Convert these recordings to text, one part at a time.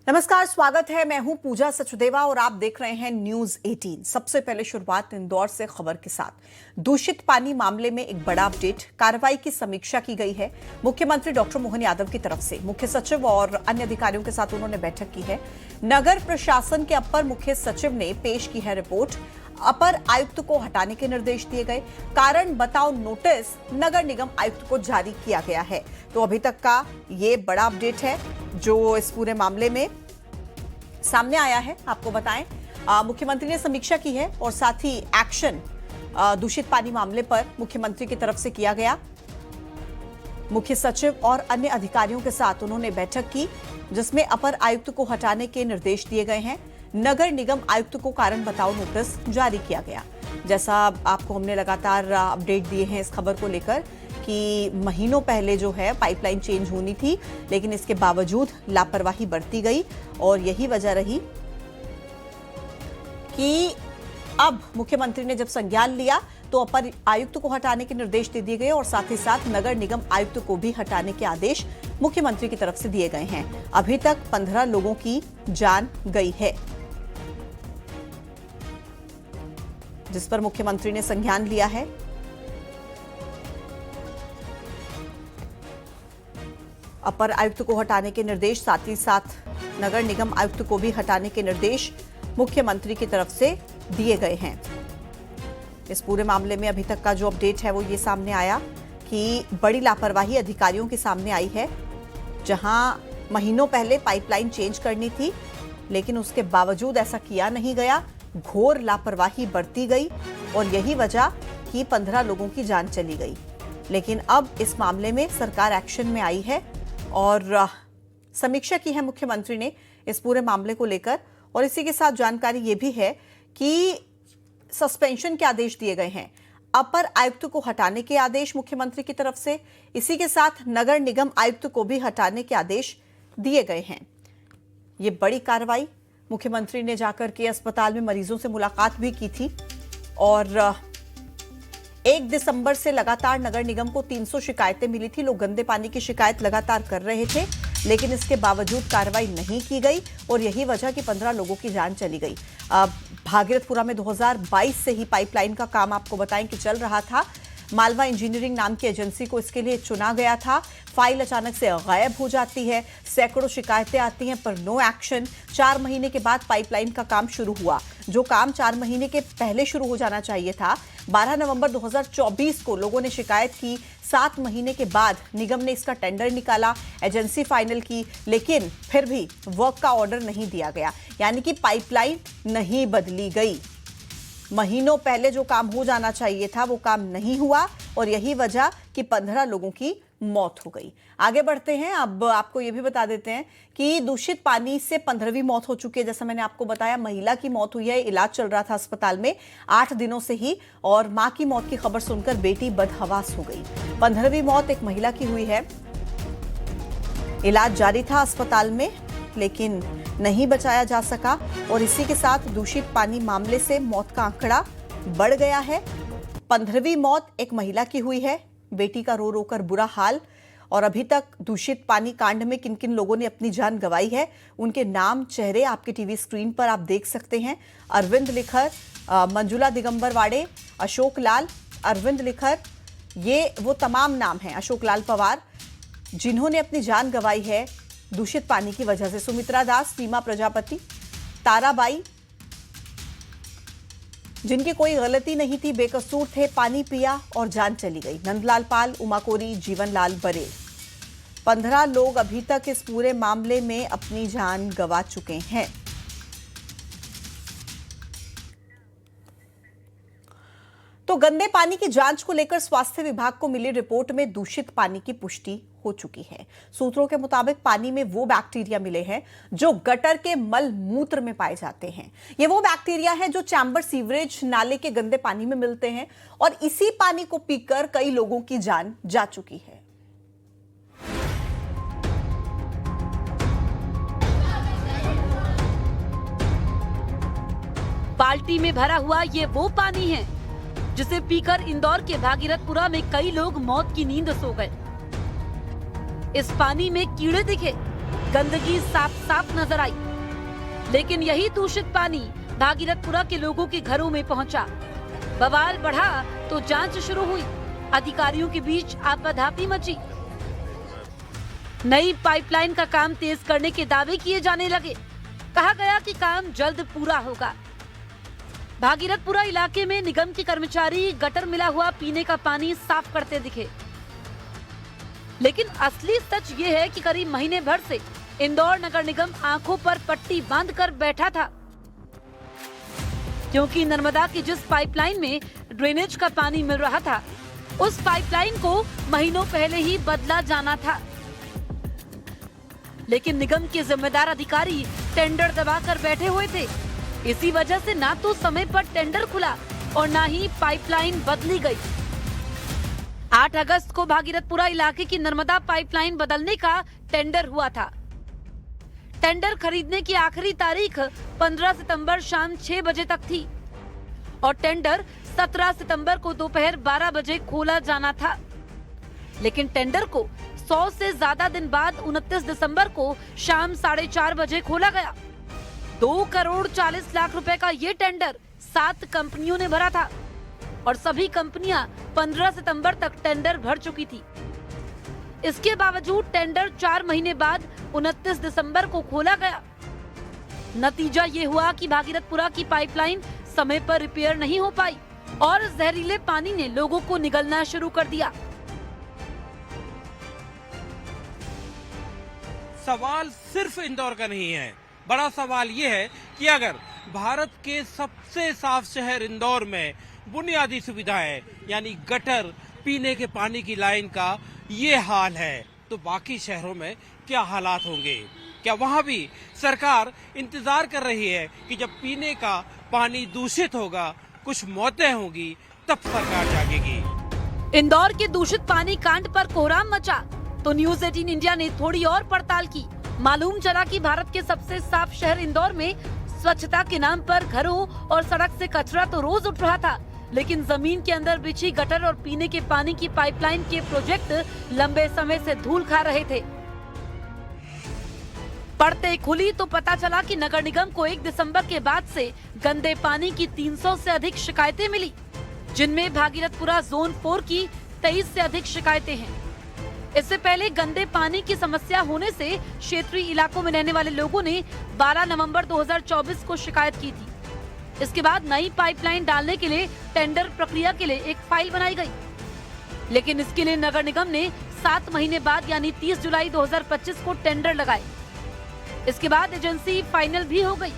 नमस्कार, स्वागत है। मैं हूं पूजा सचदेवा और आप देख रहे हैं न्यूज 18। सबसे पहले शुरुआत इंदौर से खबर के साथ। दूषित पानी मामले में एक बड़ा अपडेट, कार्रवाई की समीक्षा की गई है। मुख्यमंत्री डॉक्टर मोहन यादव की तरफ से मुख्य सचिव और अन्य अधिकारियों के साथ उन्होंने बैठक की है। नगर प्रशासन के अपर मुख्य सचिव ने पेश की है रिपोर्ट। अपर आयुक्त को हटाने के निर्देश दिए गए। कारण बताओ नोटिस नगर निगम आयुक्त को जारी किया गया है। तो अभी तक का ये बड़ा अपडेट है जो इस पूरे मामले में सामने आया है। आपको बताएं, मुख्यमंत्री ने समीक्षा की है और साथ ही एक्शन दूषित पानी मामले पर मुख्यमंत्री की तरफ से किया गया। मुख्य सचिव और अन्य अधिकारियों के साथ उन्होंने बैठक की जिसमें अपर आयुक्त को हटाने के निर्देश दिए गए हैं। नगर निगम आयुक्त को कारण बताओ नोटिस जारी किया गया। जैसा आपको हमने लगातार अपडेट दिए हैं इस खबर को लेकर कि महीनों पहले जो है पाइपलाइन चेंज होनी थी, लेकिन इसके बावजूद लापरवाही बरती गई और यही वजह रही कि अब मुख्यमंत्री ने जब संज्ञान लिया तो अपर आयुक्त को हटाने के निर्देश दे दिए गए और साथ ही साथ नगर निगम आयुक्त को भी हटाने के आदेश मुख्यमंत्री की तरफ से दिए गए हैं। अभी तक 15 लोगों की जान गई है, जिस पर मुख्यमंत्री ने संज्ञान लिया है। अपर आयुक्त को हटाने के निर्देश, साथ ही साथ नगर निगम आयुक्त को भी हटाने के निर्देश मुख्यमंत्री की तरफ से दिए गए हैं। इस पूरे मामले में अभी तक का जो अपडेट है वो ये सामने आया कि बड़ी लापरवाही अधिकारियों के सामने आई है। जहां महीनों पहले पाइपलाइन चेंज करनी थी, लेकिन उसके बावजूद ऐसा किया नहीं गया, घोर लापरवाही बरती गई और यही वजह कि 15 लोगों की जान चली गई। लेकिन अब इस मामले में सरकार एक्शन में आई है और समीक्षा की है मुख्यमंत्री ने इस पूरे मामले को लेकर। और इसी के साथ जानकारी ये भी है कि सस्पेंशन के आदेश दिए गए हैं। अपर आयुक्त को हटाने के आदेश मुख्यमंत्री की तरफ से, इसी के साथ नगर निगम आयुक्त को भी हटाने के आदेश दिए गए हैं। ये बड़ी कार्रवाई, मुख्यमंत्री ने जाकर के अस्पताल में मरीजों से मुलाकात भी की थी और 1 दिसंबर से लगातार नगर निगम को 300 शिकायतें मिली थी। लोग गंदे पानी की शिकायत लगातार कर रहे थे, लेकिन इसके बावजूद कार्रवाई नहीं की गई और यही वजह कि 15 लोगों की जान चली गई। भागीरथपुरा में 2022 से ही पाइपलाइन का काम आपको बताएं कि चल रहा था। मालवा इंजीनियरिंग नाम की एजेंसी को इसके लिए चुना गया था। फाइल अचानक से गायब हो जाती है, सैकड़ों शिकायतें आती हैं पर नो एक्शन। 4 महीने के बाद पाइपलाइन का काम शुरू हुआ। जो काम 4 महीने के पहले शुरू हो जाना चाहिए था, 12 नवंबर 2024 को लोगों ने शिकायत की। 7 महीने के बाद निगम ने इसका टेंडर निकाला, एजेंसी फाइनल की, लेकिन फिर भी वर्क का ऑर्डर नहीं दिया गया, यानी कि पाइपलाइन नहीं बदली गई। महीनों पहले जो काम हो जाना चाहिए था वो काम नहीं हुआ और यही वजह कि 15 लोगों की मौत हो गई। आगे बढ़ते हैं। अब आपको ये भी बता देते हैं कि दूषित पानी से 15वीं मौत हो चुकी है। जैसा मैंने आपको बताया, महिला की मौत हुई है, इलाज चल रहा था अस्पताल में 8 दिनों से ही, और मां की मौत की खबर सुनकर बेटी बदहवास हो गई। 15वीं मौत एक महिला की हुई है। इलाज जारी था अस्पताल में, लेकिन नहीं बचाया जा सका और इसी के साथ दूषित पानी मामले से मौत का आंकड़ा बढ़ गया है। 15वीं मौत एक महिला की हुई है, बेटी का रो रो कर बुरा हाल। और अभी तक दूषित पानी कांड में किन किन लोगों ने अपनी जान गंवाई है, उनके नाम चेहरे आपके टीवी स्क्रीन पर आप देख सकते हैं। अरविंद लिखर, मंजुला दिगंबर वाड़े, अशोक लाल, अरविंद लिखर, ये वो तमाम नाम हैं, अशोक लाल पवार, जिन्होंने अपनी जान गंवाई है दूषित पानी की वजह से। सुमित्रा दास, सीमा प्रजापति, ताराबाई, जिनकी कोई गलती नहीं थी, बेकसूर थे, पानी पिया और जान चली गई। नंदलाल पाल, उमा कोरी, जीवनलाल बरेल, 15 लोग अभी तक इस पूरे मामले में अपनी जान गंवा चुके हैं। तो गंदे पानी की जांच को लेकर स्वास्थ्य विभाग को मिली रिपोर्ट में दूषित पानी की पुष्टि हो चुकी है। सूत्रों के मुताबिक पानी में वो बैक्टीरिया मिले हैं जो गटर के मल मूत्र में पाए जाते हैं। ये वो बैक्टीरिया है जो चैम्बर सीवरेज नाले के गंदे पानी में मिलते हैं और इसी पानी को पीकर कई लोगों की जान जा चुकी है। बाल्टी में भरा हुआ ये वो पानी है जिसे पीकर इंदौर के भागीरथपुरा में कई लोग मौत की नींद सो गए। इस पानी में कीड़े दिखे गंदगी साफ साफ नजर आई। लेकिन यही दूषित पानी भागीरथपुरा के लोगों के घरों में पहुंचा। बवाल बढ़ा तो जांच शुरू हुई। अधिकारियों के बीच आपाधापी मची। नई पाइपलाइन का काम तेज करने के दावे किए जाने लगे। कहा गया कि काम जल्द पूरा होगा। भागीरथपुरा इलाके में निगम के कर्मचारी गटर मिला हुआ पीने का पानी साफ करते दिखे। लेकिन असली सच ये है कि करीब महीने भर से इंदौर नगर निगम आंखों पर पट्टी बांधकर बैठा था, क्योंकि नर्मदा की जिस पाइपलाइन में ड्रेनेज का पानी मिल रहा था, उस पाइपलाइन को महीनों पहले ही बदला जाना था। लेकिन निगम के जिम्मेदार अधिकारी टेंडर दबाकर बैठे हुए थे। इसी वजह से ना तो समय पर टेंडर खुला और ना ही पाइपलाइन बदली गई। 8 अगस्त को भागीरथपुरा इलाके की नर्मदा पाइपलाइन बदलने का टेंडर हुआ था। टेंडर खरीदने की आखिरी तारीख 15 सितंबर शाम 6 बजे तक थी और टेंडर 17 सितंबर को दोपहर 12 बजे खोला जाना था। लेकिन टेंडर को 100 से ज्यादा दिन बाद 29 दिसंबर को शाम 4:30 बजे खोला गया। 2 करोड़ 40 लाख रुपए का ये टेंडर 7 कंपनियों ने भरा था और सभी कंपनियां 15 सितंबर तक टेंडर भर चुकी थी। इसके बावजूद टेंडर 4 महीने बाद 29 दिसंबर को खोला गया। नतीजा ये हुआ कि भागीरथपुरा की पाइपलाइन समय पर रिपेयर नहीं हो पाई और जहरीले पानी ने लोगों को निगलना शुरू कर दिया। सवाल सिर्फ इंदौर का नहीं है। बड़ा सवाल ये है कि अगर भारत के सबसे साफ शहर इंदौर में बुनियादी सुविधाएं यानी गटर, पीने के पानी की लाइन का ये हाल है, तो बाकी शहरों में क्या हालात होंगे? क्या वहां भी सरकार इंतजार कर रही है कि जब पीने का पानी दूषित होगा, कुछ मौतें होंगी, तब सरकार जागेगी? इंदौर के दूषित पानी कांड पर कोहराम मचा तो न्यूज 18 इंडिया ने थोड़ी और पड़ताल की। मालूम चला कि भारत के सबसे साफ शहर इंदौर में स्वच्छता के नाम पर घरों और सड़क से कचरा तो रोज उठ रहा था, लेकिन जमीन के अंदर बिछी गटर और पीने के पानी की पाइपलाइन के प्रोजेक्ट लंबे समय से धूल खा रहे थे। पढ़ते खुली तो पता चला कि नगर निगम को 1 दिसंबर के बाद से गंदे पानी की 300 से अधिक शिकायतें मिली, जिनमें भागीरथपुरा जोन 4 की 23 से अधिक शिकायतें हैं। इससे पहले गंदे पानी की समस्या होने से क्षेत्रीय इलाकों में रहने वाले लोगों ने 12 नवंबर 2024 को शिकायत की थी। इसके बाद नई पाइपलाइन डालने के लिए टेंडर प्रक्रिया के लिए एक फाइल बनाई गई, लेकिन इसके लिए नगर निगम ने 7 महीने बाद यानी 30 जुलाई 2025 को टेंडर लगाए। इसके बाद एजेंसी फाइनल भी हो गई,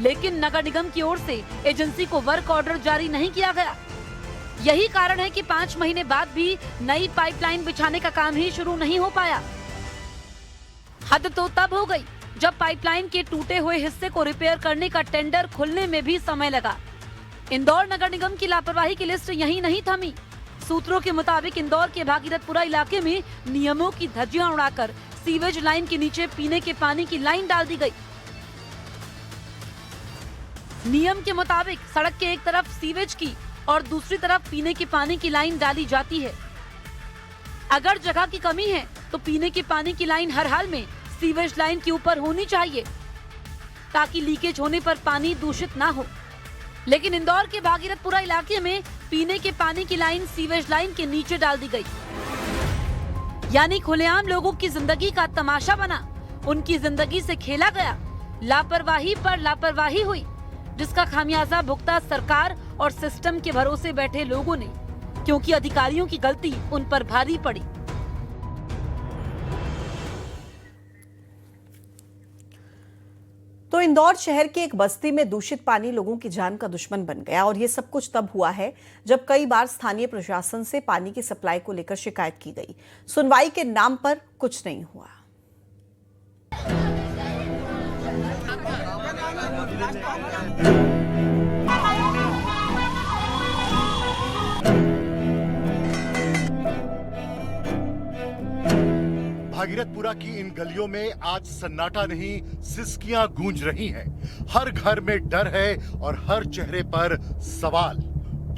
लेकिन नगर निगम की ओर से एजेंसी को वर्क ऑर्डर जारी नहीं किया गया। यही कारण है कि 5 महीने बाद भी नई पाइपलाइन बिछाने का काम ही शुरू नहीं हो पाया। हद तो तब हो गई जब पाइपलाइन के टूटे हुए हिस्से को रिपेयर करने का टेंडर खुलने में भी समय लगा। इंदौर नगर निगम की लापरवाही की लिस्ट यहीं नहीं थमी। सूत्रों के मुताबिक इंदौर के भागीरथपुरा इलाके में नियमों की धज्जियां उड़ाकर सीवेज लाइन के नीचे पीने के पानी की लाइन डाल दी गई। नियम के मुताबिक सड़क के एक तरफ सीवेज की और दूसरी तरफ पीने के पानी की लाइन डाली जाती है। अगर जगह की कमी है तो पीने के पानी की लाइन हर हाल में सीवेज लाइन के ऊपर होनी चाहिए, ताकि लीकेज होने पर पानी दूषित ना हो। लेकिन इंदौर के भागीरथपुरा इलाके में पीने के पानी की लाइन सीवेज लाइन के नीचे डाल दी गई, यानी खुलेआम लोगों की जिंदगी का तमाशा बना। उनकी जिंदगी से खेला गया। लापरवाही पर लापरवाही हुई, जिसका खामियाजा भुगता सरकार और सिस्टम के भरोसे बैठे लोगों ने, क्योंकि अधिकारियों की गलती उन पर भारी पड़ी। तो इंदौर शहर की एक बस्ती में दूषित पानी लोगों की जान का दुश्मन बन गया और ये सब कुछ तब हुआ है जब कई बार स्थानीय प्रशासन से पानी की सप्लाई को लेकर शिकायत की गई। सुनवाई के नाम पर कुछ नहीं हुआ। भागीरथपुरा की इन गलियों में आज सन्नाटा नहीं, सिसकियां गूंज रही हैं। हर घर में डर है और हर चेहरे पर सवाल।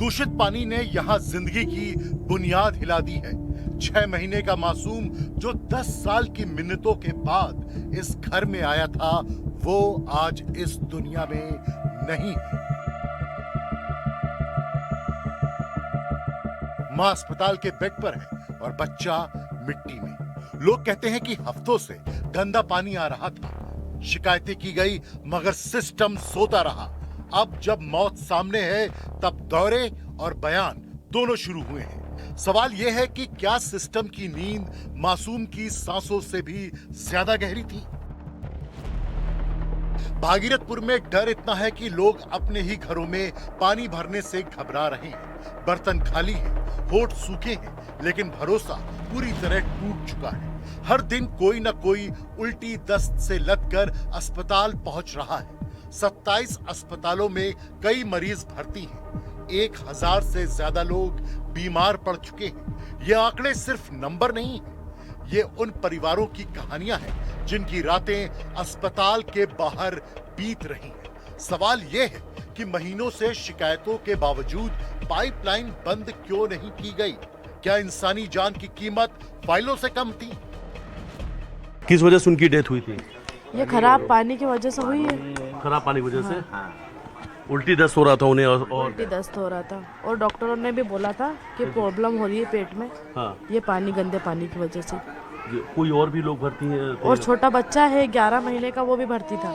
दूषित पानी ने यहां जिंदगी की बुनियाद हिला दी है। 6 महीने का मासूम जो 10 साल की मिन्नतों के बाद इस घर में आया था, वो आज इस दुनिया में नहीं है। मां अस्पताल के बेड पर है और बच्चा मिट्टी में। लोग कहते हैं कि हफ्तों से गंदा पानी आ रहा था, शिकायतें की गई मगर सिस्टम सोता रहा। अब जब मौत सामने है तब दौरे और बयान दोनों शुरू हुए हैं। सवाल यह है कि क्या सिस्टम की नींद मासूम की सांसों से भी ज्यादा गहरी थी? भागीरथपुर में डर इतना है कि लोग अपने ही घरों में पानी भरने से घबरा रहे हैं। बर्तन खाली हैं, होठ सूखे हैं, लेकिन भरोसा पूरी तरह टूट चुका है। हर दिन कोई न कोई उल्टी दस्त से लदकर अस्पताल पहुंच रहा है। 27 अस्पतालों में कई मरीज भर्ती हैं। 1000 से ज्यादा लोग बीमार पड़ चुके हैं। ये आंकड़े सिर्फ नंबर नहीं है, ये उन परिवारों की कहानियां हैं जिनकी रातें अस्पताल के बाहर बीत रही हैं। सवाल ये है कि महीनों से शिकायतों के बावजूद पाइपलाइन बंद क्यों नहीं की गई? क्या इंसानी जान की कीमत फाइलों से कम थी? किस वजह से उनकी डेथ हुई थी? ये खराब पानी की वजह से हुई है। खराब पानी की वजह से? उल्टी दस्त हो रहा था उन्हें और उल्टी दस्त हो रहा था और डॉक्टरों ने भी बोला था कि प्रॉब्लम हो रही है पेट में। हाँ। ये पानी, गंदे पानी की वजह से। कोई और भी लोग भर्ती हैं? और छोटा बच्चा है 11 महीने का, वो भी भर्ती था।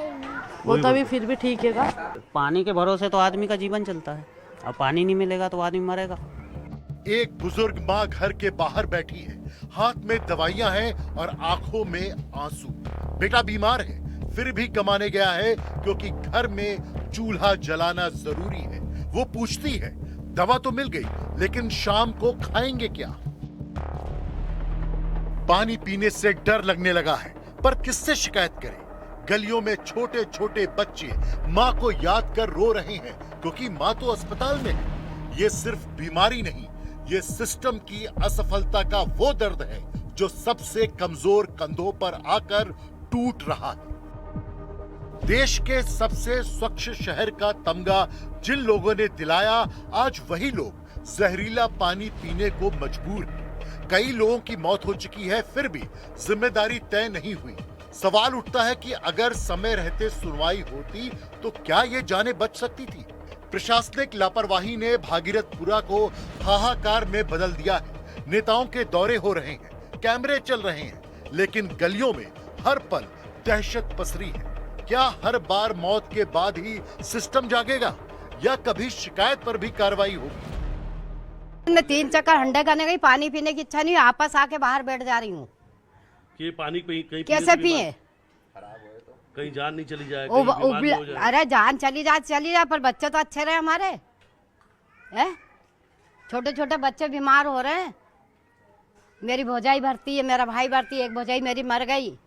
वो तो अभी फिर भी ठीक है। पानी के भरोसे तो आदमी का जीवन चलता है, अब पानी नहीं मिलेगा तो आदमी मरेगा। एक बुजुर्ग माँ घर के बाहर बैठी है, हाथ में दवाइयां हैं और आंखों में आंसू। बेटा बीमार है, फिर भी कमाने गया है क्योंकि घर में चूल्हा जलाना जरूरी है। वो पूछती है, दवा तो मिल गई, लेकिन शाम को खाएंगे क्या? पानी पीने से डर लगने लगा है, पर किससे शिकायत करें? गलियों में छोटे छोटे बच्चे माँ को याद कर रो रहे हैं क्योंकि माँ तो अस्पताल में है। ये सिर्फ बीमारी नहीं, ये सिस्टम की असफलता का वो दर्द है जो सबसे कमजोर कंधों पर आकर टूट रहा है। देश के सबसे स्वच्छ शहर का तमगा जिन लोगों ने दिलाया, आज वही लोग जहरीला पानी पीने को मजबूर हैं। कई लोगों की मौत हो चुकी है, फिर भी जिम्मेदारी तय नहीं हुई। सवाल उठता है कि अगर समय रहते सुनवाई होती तो क्या ये जानें बच सकती थी? प्रशासनिक लापरवाही ने भागीरथपुरा को हाहाकार में बदल दिया है। नेताओं के दौरे हो रहे हैं, कैमरे चल रहे हैं, लेकिन गलियों में हर पल दहशत पसरी है। क्या हर बार मौत के बाद ही सिस्टम जागेगा या कभी शिकायत पर भी कार्रवाई होगी? मैं 3 चक्कर हंडे करने गई, पानी पीने की इच्छा नहीं, आपस आके बाहर बैठ जा रही हूँ। कि पानी कहीं कैसे पिए? कहीं जान नहीं चली जाए? अरे जान चली जाए, पर बच्चे तो अच्छे रहे हमारे। छोटे छोटे बच्चे बीमार हो रहे हैं। मेरी भौजाई भर्ती है, मेरा भाई भर्ती है, एक भौजाई मेरी मर गई।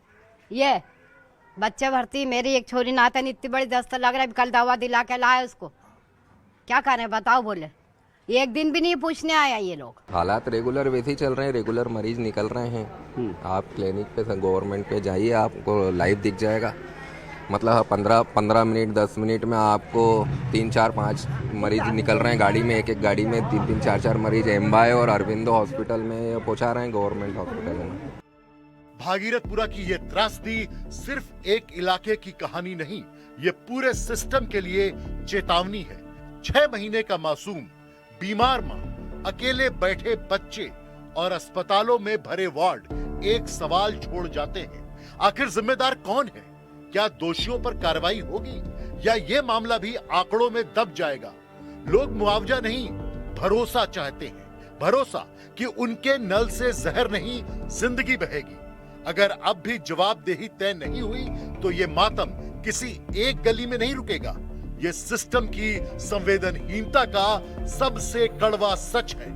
ये बच्चे भर्ती, मेरी एक छोरी नातन इतनी बड़ी दस्त लग रहा है, कल दवा दिला के लाए उसको। क्या करें बताओ? बोले एक दिन भी नहीं पूछने आया ये लोग। हालात रेगुलर वैसे ही चल रहे हैं, रेगुलर मरीज निकल रहे हैं। आप क्लिनिक पे, गवर्नमेंट पे जाइए, आपको लाइव दिख जाएगा। मतलब 15 मिनट 10 मिनट में आपको 3 4 5 मरीज निकल रहे हैं गाड़ी में। एक गाड़ी में 3 4 4 मरीज एम्बाय और अरविंदो हॉस्पिटल में पहुंचा रहे हैं, गवर्नमेंट हॉस्पिटल में। भागीरथपुरा की ये त्रासदी सिर्फ एक इलाके की कहानी नहीं, ये पूरे सिस्टम के लिए चेतावनी है। 6 महीने का मासूम, बीमार मां, अकेले बैठे बच्चे और अस्पतालों में भरे वार्ड एक सवाल छोड़ जाते हैं। आखिर जिम्मेदार कौन है? क्या दोषियों पर कार्रवाई होगी या ये मामला भी आंकड़ों में दब जाएगा? लोग मुआवजा नहीं, भरोसा चाहते हैं। भरोसा कि उनके नल से जहर नहीं, जिंदगी बहेगी। अगर अब भी जवाबदेही तय नहीं हुई तो ये मातम किसी एक गली में नहीं रुकेगा। ये सिस्टम की संवेदनहीनता का सबसे कड़वा सच है।